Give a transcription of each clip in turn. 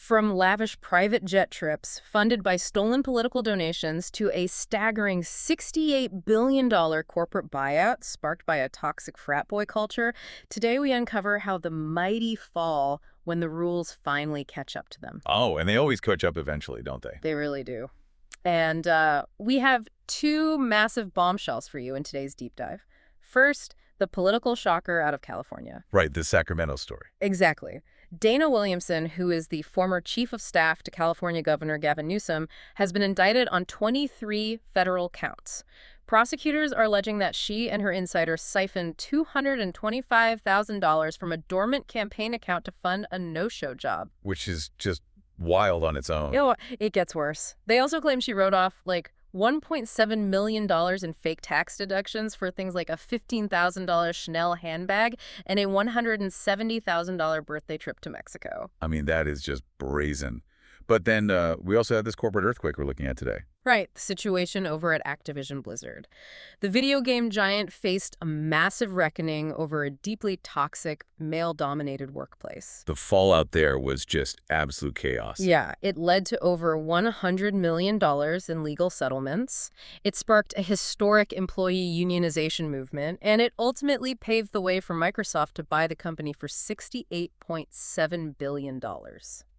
From lavish private jet trips funded by stolen political donations to a staggering $68 billion corporate buyout sparked by a toxic frat boy culture, today we uncover how the mighty fall when the rules finally catch up to them. Oh, and they always catch up eventually, don't they? They really do. And we have two massive bombshells for you in today's deep dive. First, the political shocker out of California. Right, the Sacramento story. Exactly. Dana Williamson, who is the former chief of staff to California Governor Gavin Newsom, has been indicted on 23 federal counts. Prosecutors are alleging that she and her insiders siphoned $225,000 from a dormant campaign account to fund a no-show job. Which is just wild on its own. You know, it gets worse. They also claim she wrote off, like, $1.7 million in fake tax deductions for things like a $15,000 Chanel handbag and a $170,000 birthday trip to Mexico. I mean, that is just brazen. But then we also have this corporate earthquake we're looking at today. Right, the situation over at Activision Blizzard. The video game giant faced a massive reckoning over a deeply toxic, male-dominated workplace. The fallout there was just absolute chaos. Yeah, it led to over $100 million in legal settlements. It sparked a historic employee unionization movement, and it ultimately paved the way for Microsoft to buy the company for $68.7 billion.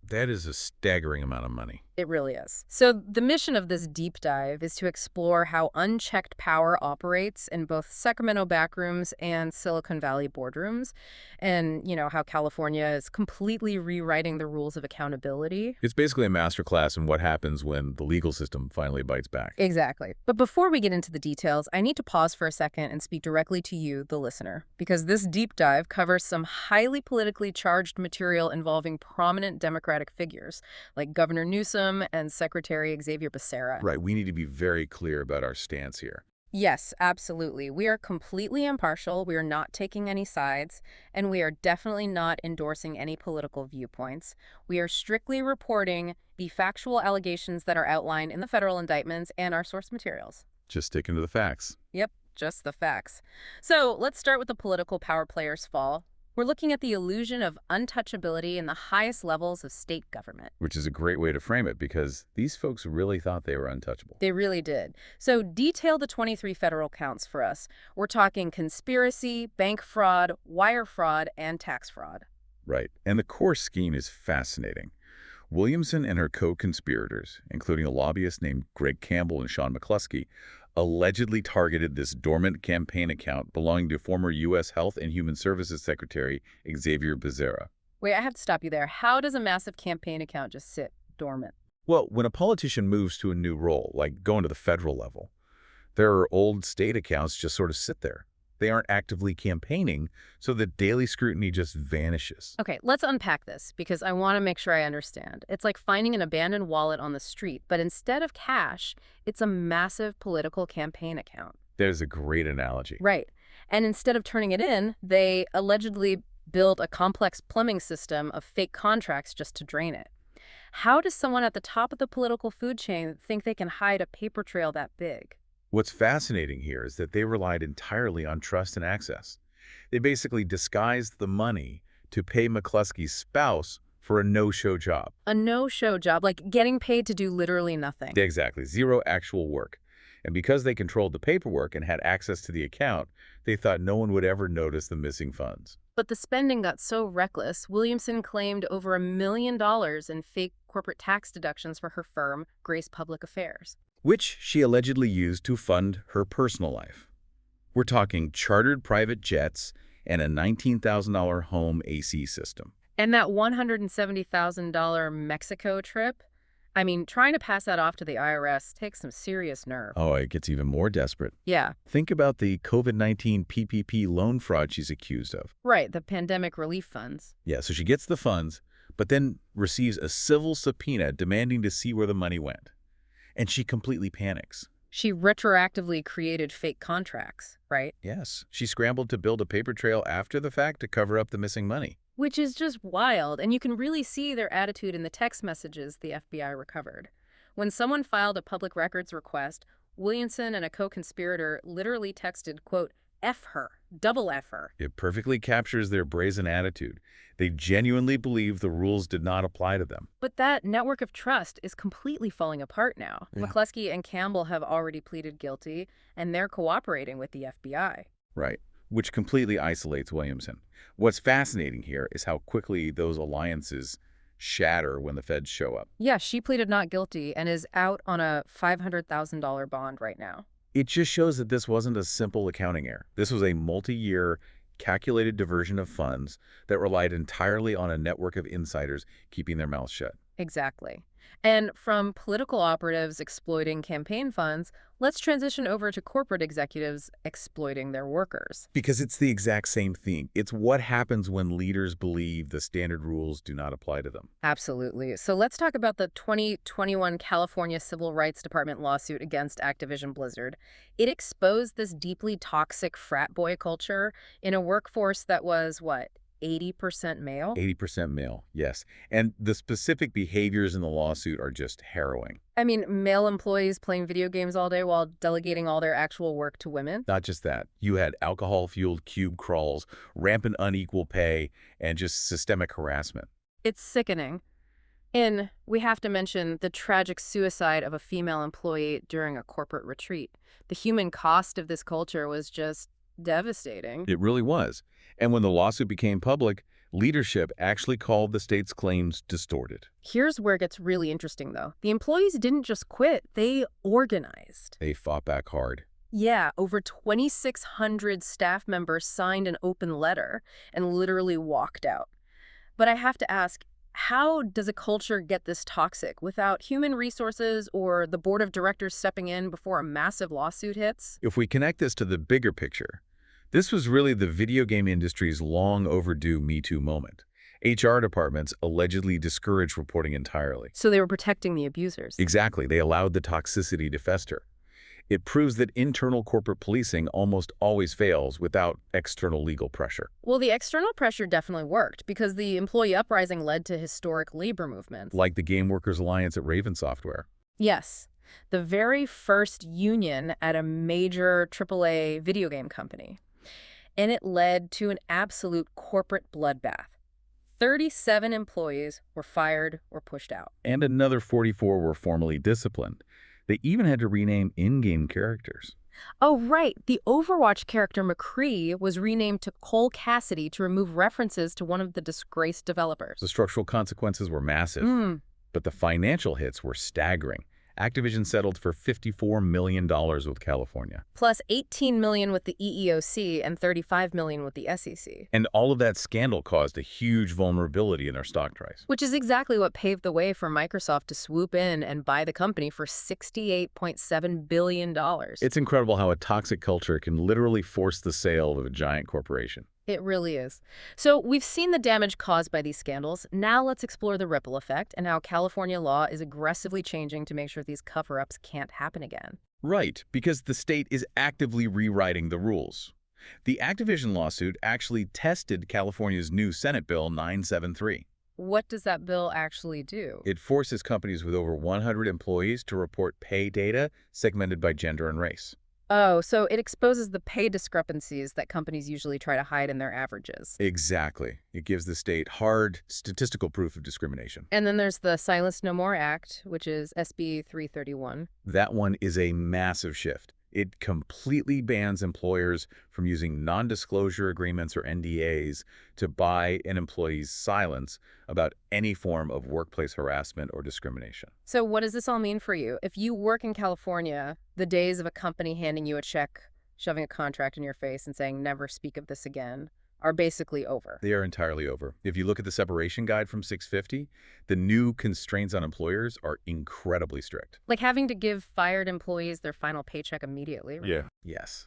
That is a staggering amount of money. It really is. So the mission of this deep dive is to explore how unchecked power operates in both Sacramento backrooms and Silicon Valley boardrooms, and, you know, how California is completely rewriting the rules of accountability. It's basically a masterclass in what happens when the legal system finally bites back. Exactly. But before we get into the details, I need to pause for a second and speak directly to you, the listener, because this deep dive covers some highly politically charged material involving prominent Democratic figures, like Governor Newsom and Secretary Xavier Becerra. Right, we need to be very clear about our stance here. Yes, absolutely. We are completely impartial. We are not taking any sides, and we are definitely not endorsing any political viewpoints. We are strictly reporting the factual allegations that are outlined in the federal indictments and our source materials. Just sticking to the facts. Yep, just the facts. So let's start with the political power players' fall. We're looking at the illusion of untouchability in the highest levels of state government. Which is a great way to frame it, because these folks really thought they were untouchable. They really did. So detail the 23 federal counts for us. We're talking conspiracy, bank fraud, wire fraud, and tax fraud. Right, and the core scheme is fascinating. Williamson and her co-conspirators, including a lobbyist named Campbell and Sean McCluskie, allegedly targeted this dormant campaign account belonging to former U.S. Health and Human Services Secretary Xavier Becerra. Wait, I have to stop you there. How does a massive campaign account just sit dormant? Well, when a politician moves to a new role, like going to the federal level, their old state accounts just sort of sit there. They aren't actively campaigning, so the daily scrutiny just vanishes. Okay, let's unpack this, because I want to make sure I understand. It's like finding an abandoned wallet on the street, but instead of cash, it's a massive political campaign account. There's a great analogy. Right. And instead of turning it in, they allegedly built a complex plumbing system of fake contracts just to drain it. How does someone at the top of the political food chain think they can hide a paper trail that big? What's fascinating here is that they relied entirely on trust and access. They basically disguised the money to pay McCluskie's spouse for a no-show job. A no-show job, like getting paid to do literally nothing. Exactly, zero actual work. And because they controlled the paperwork and had access to the account, they thought no one would ever notice the missing funds. But the spending got so reckless, Williamson claimed over $1 million in fake corporate tax deductions for her firm, Grace Public Affairs, which she allegedly used to fund her personal life. We're talking chartered private jets and a $19,000 home AC system. And that $170,000 Mexico trip? I mean, trying to pass that off to the IRS takes some serious nerve. Oh, it gets even more desperate. Yeah. Think about the COVID-19 PPP loan fraud she's accused of. Right, the pandemic relief funds. Yeah, so she gets the funds, but then receives a civil subpoena demanding to see where the money went. And she completely panics. She retroactively created fake contracts, right? Yes. She scrambled to build a paper trail after the fact to cover up the missing money. Which is just wild, and you can really see their attitude in the text messages the FBI recovered. When someone filed a public records request, Williamson and a co-conspirator literally texted, quote, F her, double F her. It perfectly captures their brazen attitude. They genuinely believe the rules did not apply to them. But that network of trust is completely falling apart now. Yeah. McCluskie and Campbell have already pleaded guilty, and they're cooperating with the FBI. Right, which completely isolates Williamson. What's fascinating here is how quickly those alliances shatter when the feds show up. Yeah, she pleaded not guilty and is out on a $500,000 bond right now. It just shows that this wasn't a simple accounting error. This was a multi-year, calculated diversion of funds that relied entirely on a network of insiders keeping their mouths shut. Exactly. And from political operatives exploiting campaign funds, let's transition over to corporate executives exploiting their workers. Because it's the exact same thing. It's what happens when leaders believe the standard rules do not apply to them. Absolutely. So let's talk about the 2021 California Civil Rights Department lawsuit against Activision Blizzard. It exposed this deeply toxic frat boy culture in a workforce that was, what, 80% male? 80% male, yes. And the specific behaviors in the lawsuit are just harrowing. I mean, male employees playing video games all day while delegating all their actual work to women? Not just that. You had alcohol-fueled cube crawls, rampant unequal pay, and just systemic harassment. It's sickening. And we have to mention the tragic suicide of a female employee during a corporate retreat. The human cost of this culture was just devastating. It really was. And when the lawsuit became public, leadership actually called the state's claims distorted. Here's where it gets really interesting, though. The employees didn't just quit, they organized. They fought back hard. Yeah, over 2,600 staff members signed an open letter and literally walked out. But I have to ask, how does a culture get this toxic without human resources or the board of directors stepping in before a massive lawsuit hits? If we connect this to the bigger picture, this was really the video game industry's long overdue Me Too moment. HR departments allegedly discouraged reporting entirely. So they were protecting the abusers. Exactly. They allowed the toxicity to fester. It proves that internal corporate policing almost always fails without external legal pressure. Well, the external pressure definitely worked because the employee uprising led to historic labor movements. Like the Game Workers Alliance at Raven Software. Yes, the very first union at a major AAA video game company. And it led to an absolute corporate bloodbath. 37 employees were fired or pushed out. And another 44 were formally disciplined. They even had to rename in-game characters. Oh, right. The Overwatch character McCree was renamed to Cole Cassidy to remove references to one of the disgraced developers. The structural consequences were massive, but the financial hits were staggering. Activision settled for $54 million with California. Plus $18 million with the EEOC and $35 million with the SEC. And all of that scandal caused a huge vulnerability in their stock price. Which is exactly what paved the way for Microsoft to swoop in and buy the company for $68.7 billion. It's incredible how a toxic culture can literally force the sale of a giant corporation. It really is. So we've seen the damage caused by these scandals. Now let's explore the ripple effect and how California law is aggressively changing to make sure these cover-ups can't happen again. Right, because the state is actively rewriting the rules. The Activision lawsuit actually tested California's new Senate Bill 973. What does that bill actually do? It forces companies with over 100 employees to report pay data segmented by gender and race. Oh, so it exposes the pay discrepancies that companies usually try to hide in their averages. Exactly. It gives the state hard statistical proof of discrimination. And then there's the Silence No More Act, which is SB 331. That one is a massive shift. It completely bans employers from using non-disclosure agreements or NDAs to buy an employee's silence about any form of workplace harassment or discrimination. So what does this all mean for you? If you work in California, the days of a company handing you a check, shoving a contract in your face and saying, never speak of this again, are basically over. They are entirely over. If you look at the separation guide from 650, the new constraints on employers are incredibly strict. Like having to give fired employees their final paycheck immediately. Right? Yeah. Yes.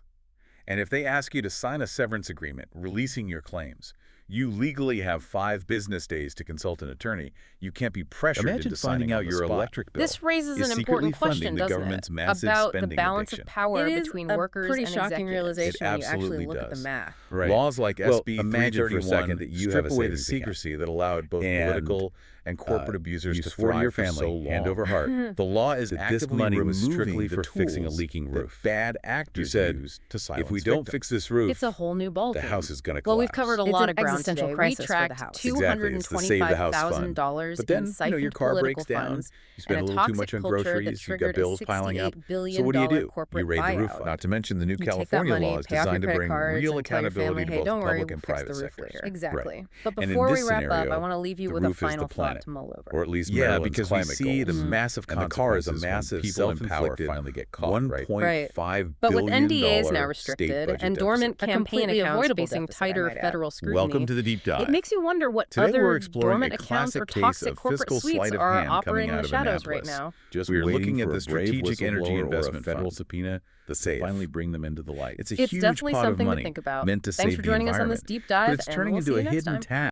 And if they ask you to sign a severance agreement releasing your claims, you legally have 5 business days to consult an attorney. You can't be pressured into signing out your electric bill. This raises an important question, doesn't it? About the balance of power between workers and executives. It is a pretty shocking realization when you actually look at the math. Right. Laws like SB 331 imagine for a second that you have strip a away the savings secrecy that allowed both political and corporate abusers you to swore to thrive your for family, so long. hand over heart, The law is that this actively money was removing strictly the for fixing a tools leaking that roof. bad actors You said, use to silence if we don't victims. fix this roof, It's a whole new ballgame. the house is going to collapse. Well, we've covered a It's lot an of ground existential today. crisis We for the tracked house. Exactly. It's the Save the House Fund. $225,000 But then, in siphoned your car breaks political down, funds you spend a and little too toxic much on culture that groceries, you got triggered bills a piling up. $68 billion So what do? You corporate raid the roof buyout. fund. Not to mention the new You take that California money, law is pay off your designed to credit bring cards, real and tell your accountability family, to hey, both don't worry, public we'll and fix the private roof sectors. later. Exactly. But And in before this we wrap up, scenario, I want to leave you the with a roof is the final thought planet, to mull over. or at least Yeah, Maryland's because we climate see the goals. massive And the cars consequences a when massive people self-inflicted finally get caught, right? $1.5 But with billion NDAs now state restricted budget and dormant deficit. campaign completely accounts avoidable facing deficit, I tighter might add. federal scrutiny, Welcome to the deep dive. it makes you wonder what Today other we're exploring dormant a accounts or classic case toxic of corporate fiscal suites sleight of are hand coming operating in out the of shadows right Annapolis. now. Just We're looking looking at for the a brave Strategic Energy whistleblower or a Investment federal Fund subpoena to SAFE. finally bring them into the light. It's a It's huge definitely pot of something money to think about. meant to Thanks save for the joining us on this environment, deep dive, but it's and turning we'll into see a you next hidden time. task.